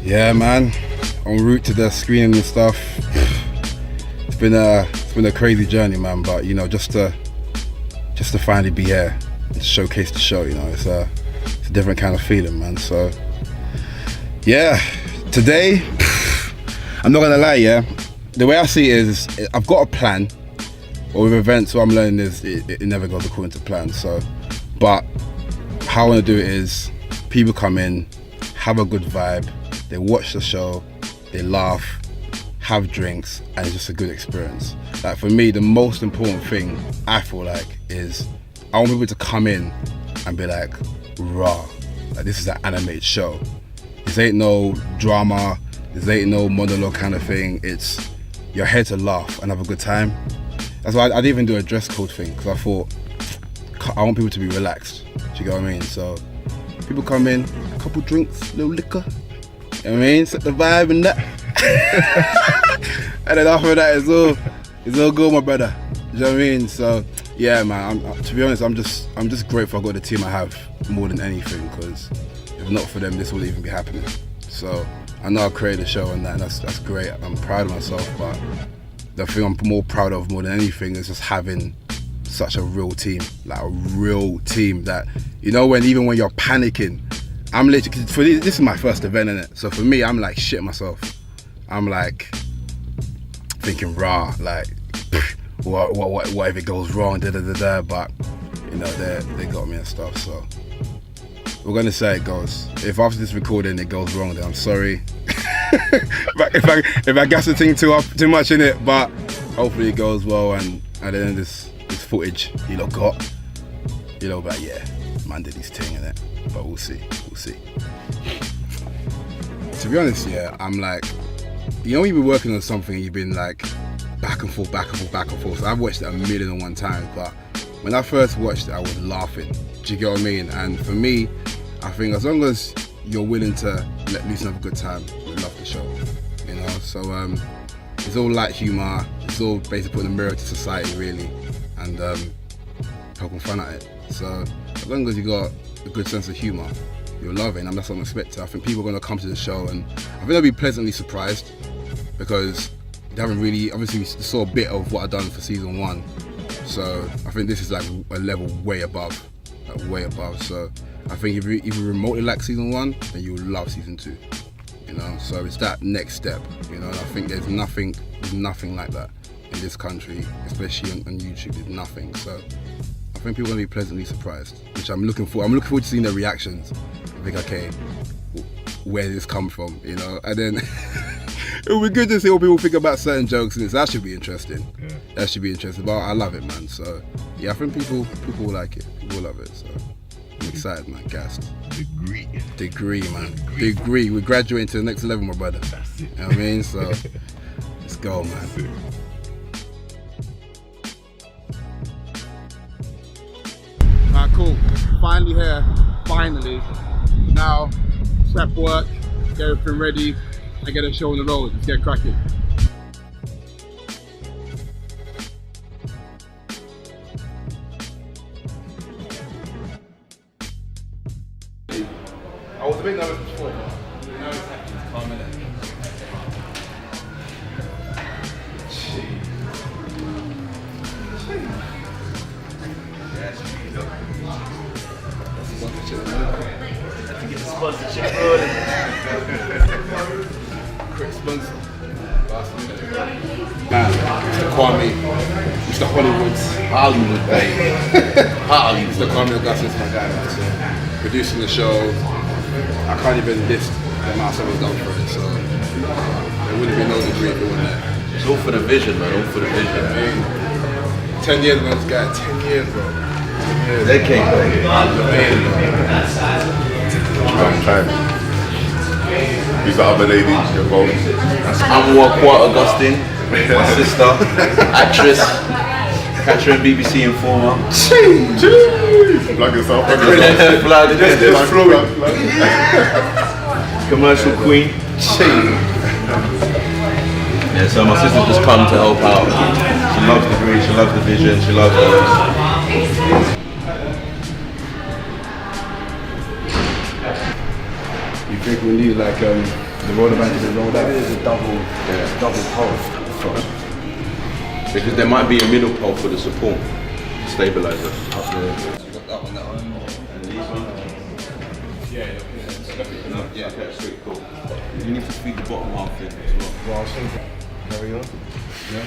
Yeah, man. En route to the screening and stuff. It's been a crazy journey, man. But you know, just to finally be here, to showcase the show. You know, it's a different kind of feeling, man. So yeah, today, I'm not gonna lie. Yeah, the way I see it is, I've got a plan. But with events, what I'm learning is it never goes according to plan. So, but how I want to do it is, people come in, have a good vibe, they watch the show, they laugh, have drinks, and it's just a good experience. Like for me, the most important thing I feel like is I want people to come in and be like, raw, like this is an animated show. This ain't no drama, this ain't no monologue kind of thing. It's you're here to laugh and have a good time. That's why I didn't even do a dress code thing, because I thought I want people to be relaxed. Do you get what I mean? So people come in, a couple drinks, little liquor. You know what I mean? Set the vibe and that. And then after that, it's all good, my brother. You know what I mean? So yeah, man. To be honest, I'm just grateful I got the team I have more than anything, because if not for them, this wouldn't even be happening. So I know I created a show and that, and that's great. I'm proud of myself, but the thing I'm more proud of more than anything is just having such a real team, like a real team that, you know, even when you're panicking, I'm literally, this is my first event, innit? So for me, I'm like shitting myself. I'm like thinking, rah, like, what if it goes wrong, but you know, they got me and stuff. So we're gonna say it goes. If after this recording it goes wrong, then I'm sorry. if I gas the thing too much in it, but hopefully it goes well, and at the end of this footage you lot got, you know, but yeah, man did his thing in it, but we'll see. To be honest, yeah, I'm like, you know, when you've been working on something, you've been like back and forth. So I've watched it 1,000,001 times, but when I first watched it, I was laughing. Do you get what I mean? And for me, I think as long as you're willing to let loose and have a good time, you love the show, you know. So it's all light humour. It's all basically putting a mirror to society, really, and poking fun at it. So as long as you got a good sense of humour, you'll love it, and that's what I'm expecting. I think people are going to come to the show, and I think they'll be pleasantly surprised, because they haven't really, obviously we saw a bit of what I've done for season 1. So I think this is like a level way above. So I think if you remotely like season 1, then you'll love season 2. You know, so it's that next step. You know, and I think there's nothing like that in this country, especially on YouTube. There's nothing. So I think people are gonna be pleasantly surprised, which I'm looking forward. I'm looking forward to seeing their reactions. I think, okay, where did this come from? You know, and then it would be good to see what people think about certain jokes, and that should be interesting. Yeah. That should be interesting. But I love it, man. So yeah, I think people will like it. People will love it. So I'm excited, man. Gassed. Degree, man. Degree. We're graduating to the next level, my brother. That's it. You know what I mean? So let's go, man. Alright, cool. Finally here. Finally. Now, prep work, get everything ready, and get a show on the road. Let's get cracking. I was a bit nervous before, but now it's happening. It's calm, innit? To get the sponsorship rolling. Quick sponsor. Last minute. Mr. Kwame. Mr. Hollywood, baby. Hollywood. Mr. Kwame Augustus, my guy, man. So, producing the show. I can't even list the amount of done for it, so there wouldn't be no degree if it wasn't there. It's all for the vision, man. All for the vision. I mean, 10 years, man, this guy. 10 years, bro. 10 years. Decade, baby. Trying. These are other ladies, your both. That's Amwa Augustine, my sister, actress, catcher and BBC informer. Jeez! Plug yourself. Commercial queen. Yeah, so my sister just come to help out. She loves the green, she loves the vision, she loves the... You think we need like The roller band is rolled out. Maybe there's a double post. Because there might be a middle pole for the support stabilizer. Yeah, okay, sweet, cool. You need to feed the bottom half in as well. Well, I was thinking, carry on. Yeah.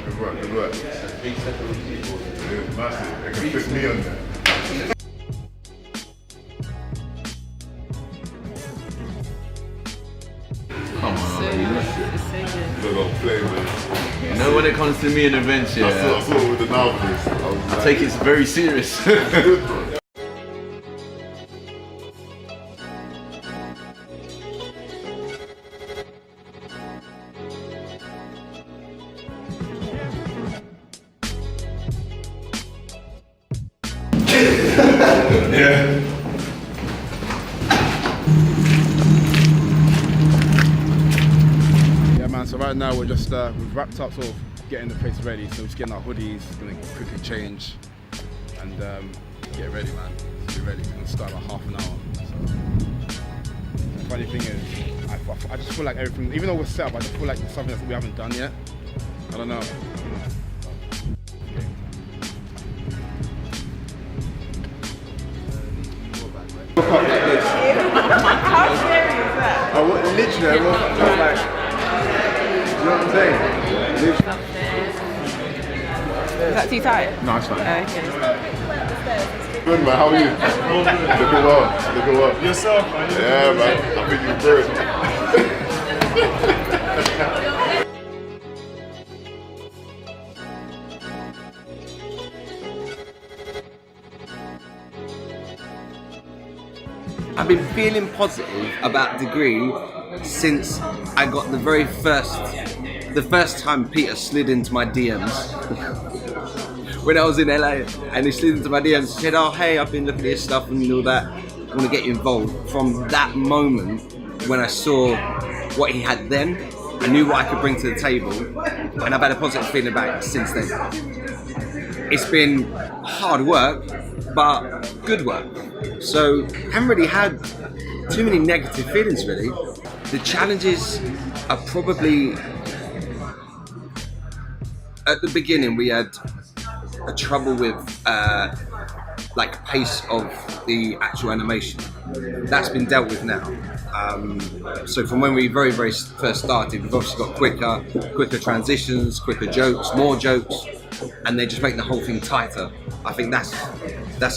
Good work, good work. Yeah, massive. It can fit me on there. Come on, They're gonna play, man. you know when it comes to me in events, yeah, I saw it with the novelist. I take it very serious. Yeah. Yeah, man. So right now we're just we've wrapped up sort of getting the place ready. So we're just getting our hoodies, gonna quickly change and get ready, man. So we're ready. We're gonna start about half an hour. So the funny thing is, I just feel like everything, even though we're set up, I just feel like it's something that we haven't done yet. I don't know. Woke up like this. How scary is that? I woke up just like, you know what I'm saying? Literally. Is that too tight? No, it's fine. Okay. Good, man. How are you? Looking well. Looking well. Yourself, man. Yeah, man. I think you're good. I've been feeling positive about Degree since I got the first time Peter slid into my DMs when I was in LA, and he slid into my DMs and said, "Oh, hey, I've been looking at your stuff and all that. I want to get you involved." From that moment, when I saw what he had then, I knew what I could bring to the table, and I've had a positive feeling about it since then. It's been hard work, but good work. So I haven't really had too many negative feelings, really. The challenges are probably, at the beginning we had a trouble with like pace of the actual animation. That's been dealt with now. So from when we very first started, we've obviously got quicker transitions, quicker jokes, more jokes, and they just make the whole thing tighter. I think that's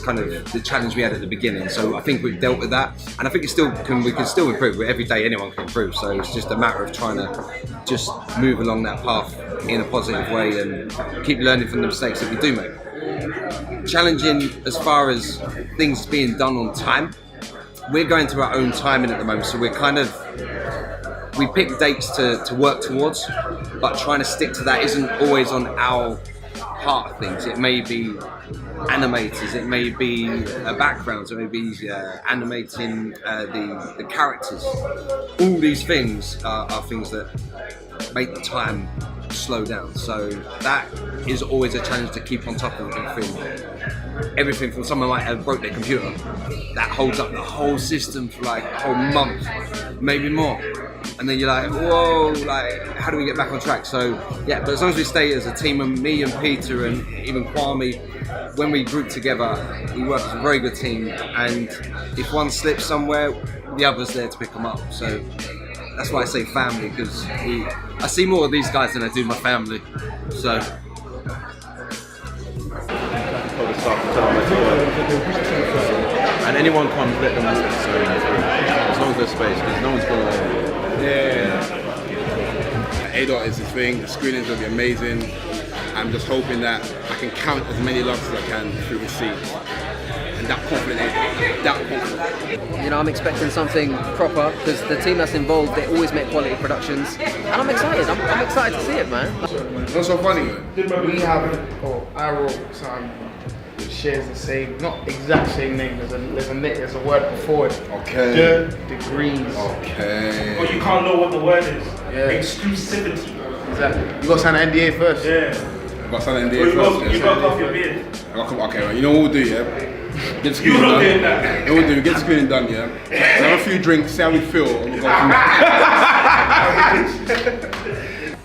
kind of the challenge we had at the beginning. So I think we've dealt with that, and I think we can still improve. Every day anyone can improve. So it's just a matter of trying to just move along that path in a positive way and keep learning from the mistakes that we do make. Challenging as far as things being done on time. We're going through our own timing at the moment, so we pick dates to work towards, but trying to stick to that isn't always on our part of things. It may be animators, it may be backgrounds, it may be animating the characters. All these things are things that make the time slow down. So that is always a challenge to keep on top of everything. Everything from someone like broke their computer, that holds up the whole system for like a whole month, maybe more. And then you're like, whoa, like, how do we get back on track? So yeah, but as long as we stay as a team, and me and Peter and even Kwame, when we group together, we work as a very good team. And if one slips somewhere, the other's there to pick them up. So that's why I say family, because I see more of these guys than I do my family. So. And anyone comes, let them walk, so as long as there's space, because no one's gonna. A-Dot is the thing. The screening's gonna be amazing. I'm just hoping that I can count as many loves as I can through the scenes. And that confident. You know, I'm expecting something proper because the team that's involved, they always make quality productions, and I'm excited. I'm excited to see it, man. What's so funny? We have, I wrote something which shares the same, not exact same name, there's a word before it. Okay. Degrees. Okay. But you can't know what the word is. Yeah. Exclusivity. Exactly. You got to sign an NDA first. Yeah. I've got something You NDA first. got to cough your beard. Okay, right. You know what we'll do, yeah? Get the screening done. It will do. Get the screening done, yeah. Have a few drinks, see how we feel, and we'll go from there.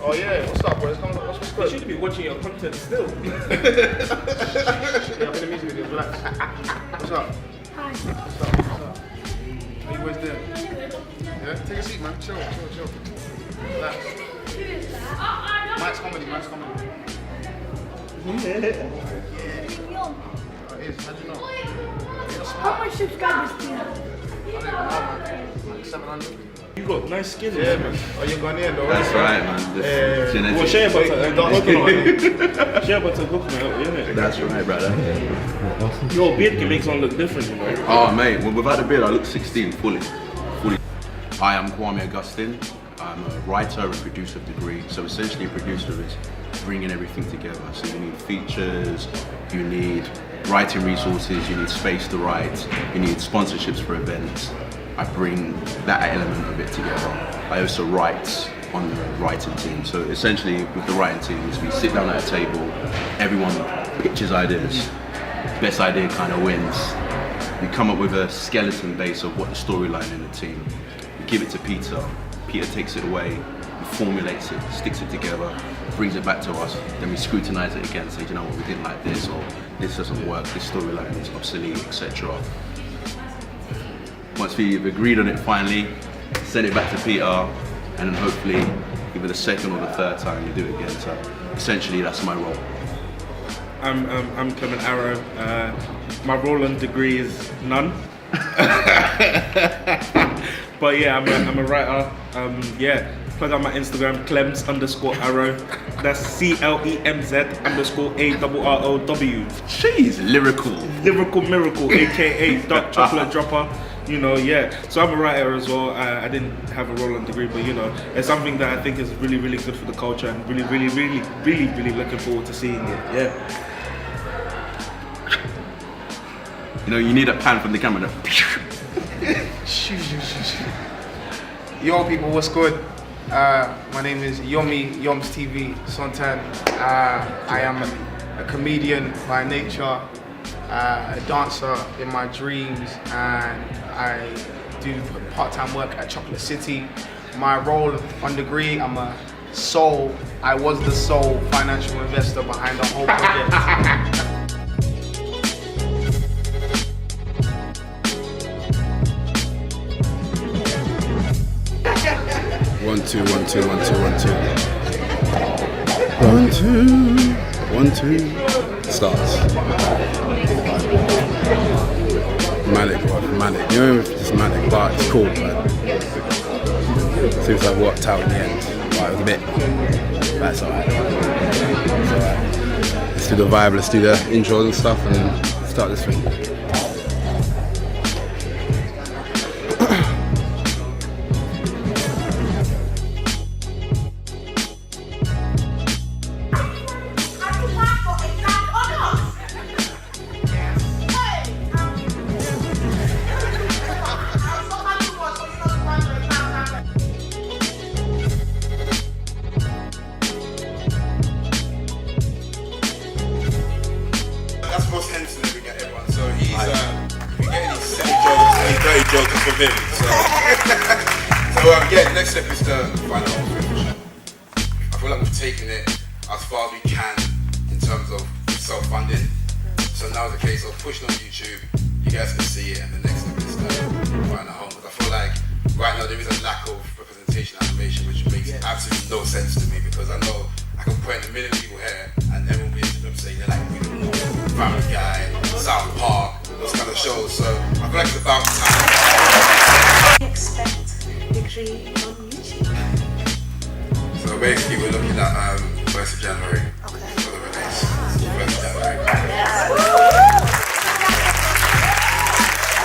Oh yeah, what's up, boys? What's You good? should be watching your content still. Yeah, I'm in the music video, relax. What's up? Hi. What's up? How you boys doing? Yeah, take a seat, man. Chill. Relax. Mike's comedy. Oh, it is, how do you know? How much subscribers do you have? I don't even know, man. Like 700. You got nice skin. Yeah, man. Oh, you're Ghanaian though, That's right, man. Well, shea butter and coconut. Shea butter and coconut, isn't it? That's right, brother. Your beard can make someone look different, you know. Oh, mate. Well, without the beard, I look 16 fully. Hi, I'm Kwame Augustine. I'm a writer and producer of Degree. So essentially, a producer is bringing everything together. So you need features, you need writing resources, you need space to write, you need sponsorships for events. I bring that element of it together. I also write on the writing team. So essentially, with the writing teams, we sit down at a table, everyone pitches ideas. Best idea kind of wins. We come up with a skeleton base of what the storyline in the team. We give it to Peter. Peter takes it away, he formulates it, sticks it together, brings it back to us, then we scrutinize it again, say, you know what, we didn't like this, or this doesn't work, this storyline is obsolete, etc. Once we've agreed on it finally, send it back to Peter, and then hopefully, either the second or the third time we do it again. So essentially, that's my role. I'm Clement Arrow. My role and degree is none. But yeah, I'm a writer. Yeah, plug out my Instagram, Clems_Arrow. That's CLEMZ_ARROW. Jeez, lyrical. Lyrical miracle, aka Dark Chocolate Dropper. You know, yeah. So I'm a writer as well. I didn't have a role and degree, but you know, it's something that I think is really, really good for the culture, and really looking forward to seeing it. Yeah. You know, you need a pan from the camera. Yo, people, what's good? My name is Yoms TV Sontan. I am a comedian by nature, a dancer in my dreams, and I do part-time work at Chocolate City. My role on degree, I was the sole financial investor behind the whole project. 1 2 1 2 1 2 1 2 1 2 1 2 starts. Manic, bro, manic. You know, it's manic, but it's cool, man. Seems like worked out in the end. But it was a bit. That's alright. It's alright. Let's do the vibe, let's do the intros and stuff, and start this thing. Yeah, next step is to find out what we show. I feel like we've taken it as far as we can in terms of self-funding. So now it's a case of pushing on YouTube, you guys can see it, and the next step is to find a home. But I feel like right now there is a lack of representation animation, which makes absolutely no sense to me, because I know I can point a million people here and everyone will be able to say they're like, we don't know, Family Guy, South Park, those kind of shows. So I feel like it's about time. Expect Degree on YouTube. So basically we're looking at 1st of January for the release. 1st of January.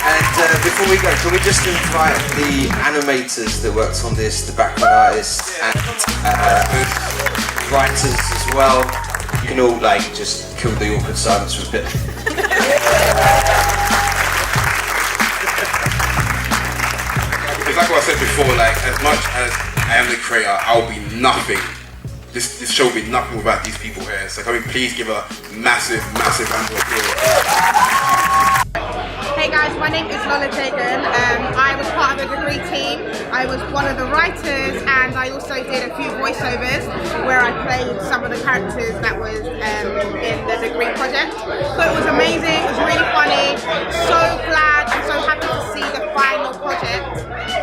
And before we go, can we just invite the animators that worked on this, the background artists and writers as well. You can all like just kill the awkward silence for a bit. Like what I said before, like as much as I am the creator, I'll be nothing. This show will be nothing without these people here. So can we please give a massive round of applause? Hey guys, my name is Lola Jagan. I was part of the degree team. I was one of the writers, and I also did a few voiceovers where I played some of the characters that was in the degree project. So it was amazing, it was really funny. So glad and so happy to see the final project.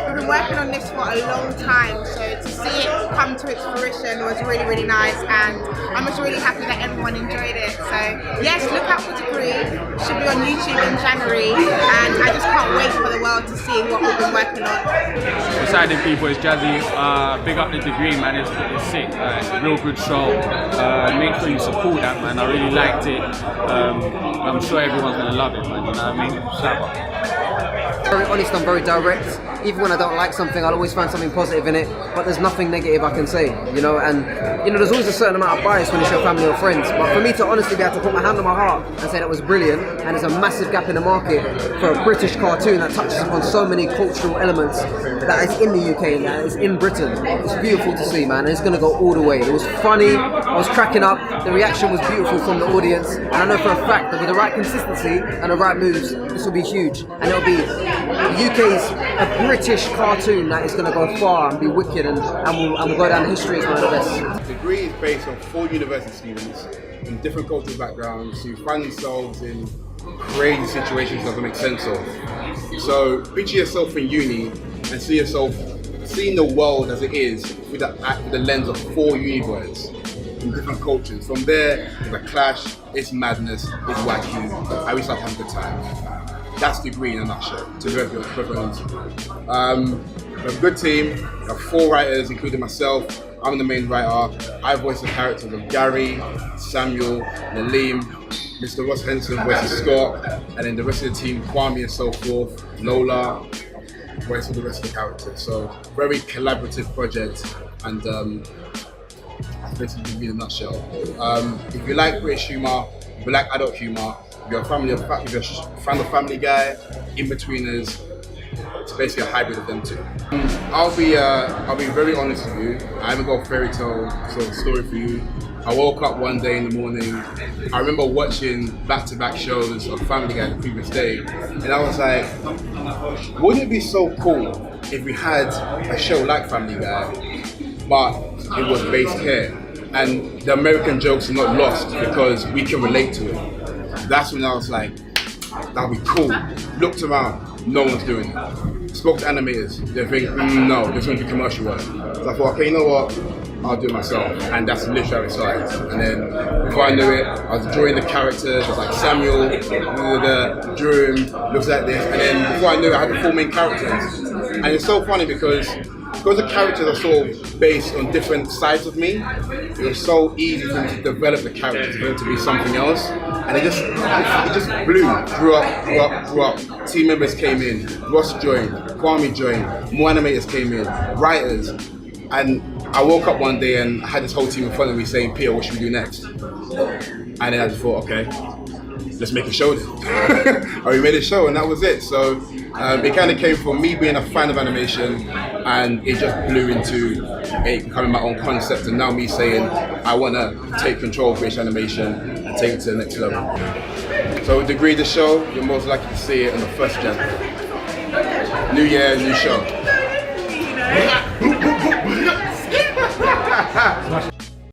We've been working on this for a long time, so to see it come to its fruition was really, really nice, and I'm just really happy that everyone enjoyed it. So yes, look out for Degree. It should be on YouTube in January, and I just can't wait for the world to see what we've been working on. Exciting people, it's Jazzy. Big up the Degree, man. It's sick. Real good show. Make sure you support that, man. I really liked it. I'm sure everyone's gonna love it, man. You know what I mean? Shout out. Very honest, I'm very direct. Even when I don't like something, I'll always find something positive in it, but there's nothing negative I can say, you know, and you know, there's always a certain amount of bias when you show family or friends, but for me to honestly be able to put my hand on my heart and say that was brilliant, and there's a massive gap in the market for a British cartoon that touches upon so many cultural elements that is in the UK and that is in Britain. It's beautiful to see, man, and it's going to go all the way. It was funny, I was cracking up, the reaction was beautiful from the audience, and I know for a fact that with the right consistency and the right moves, this will be huge, and it'll be UK's a British cartoon that is going to go far and be wicked, and will go down in history as one of the best. Degree is based on 4 university students in different cultural backgrounds who find themselves in crazy situations that doesn't make sense of. So picture yourself in uni and see yourself seeing the world as it is with the lens of 4 uni boys in different cultures. From there, it's a clash, it's madness, it's wacky, and we start having a good time. That's Degree in a nutshell, to be very honest with you. We have a good team, we have 4 writers, including myself. I'm the main writer. I voice the characters of Gary, Samuel, Nalim, Mr. Ross Henson voices Scott, and then the rest of the team, Kwame and so forth, Lola, voice of the rest of the characters. So, very collaborative project, and that's basically Degree in a nutshell. If you like British humour, if you like adult humour, if you're a fan of Family Guy, In-Betweeners, it's basically a hybrid of them two. I'll be very honest with you. I haven't got a fairy tale sort of story for you. I woke up one day in the morning. I remember watching back-to-back shows of Family Guy the previous day, and I was like, wouldn't it be so cool if we had a show like Family Guy, but it was based here, and the American jokes are not lost because we can relate to it. That's when I was like, that'd be cool. Looked around, no one's doing it. Spoke to animators, they think, no, this won't be commercial work. So I thought, okay, you know what? I'll do it myself. And that's literally how it started. And then before I knew it, I was drawing the characters. I was like, Samuel, drew him, looks like this. And then before I knew it, I had the 4 main characters. And it's so funny because the characters are sort of based on different sides of me, it was so easy for me to develop the characters for them to be something else. And it just blew, grew up. Team members came in, Ross joined, Kwame joined, more animators came in, writers. And I woke up one day and I had this whole team in front of me saying, Peter, what should we do next? And then I just thought, okay, let's make a show then. And we made a show and that was it. So it kind of came from me being a fan of animation, and it just blew into it becoming my own concept, and now me saying I want to take control of British animation and take it to the next level. So Degree the show, you're most likely to see it on the 1st January. New year, new show.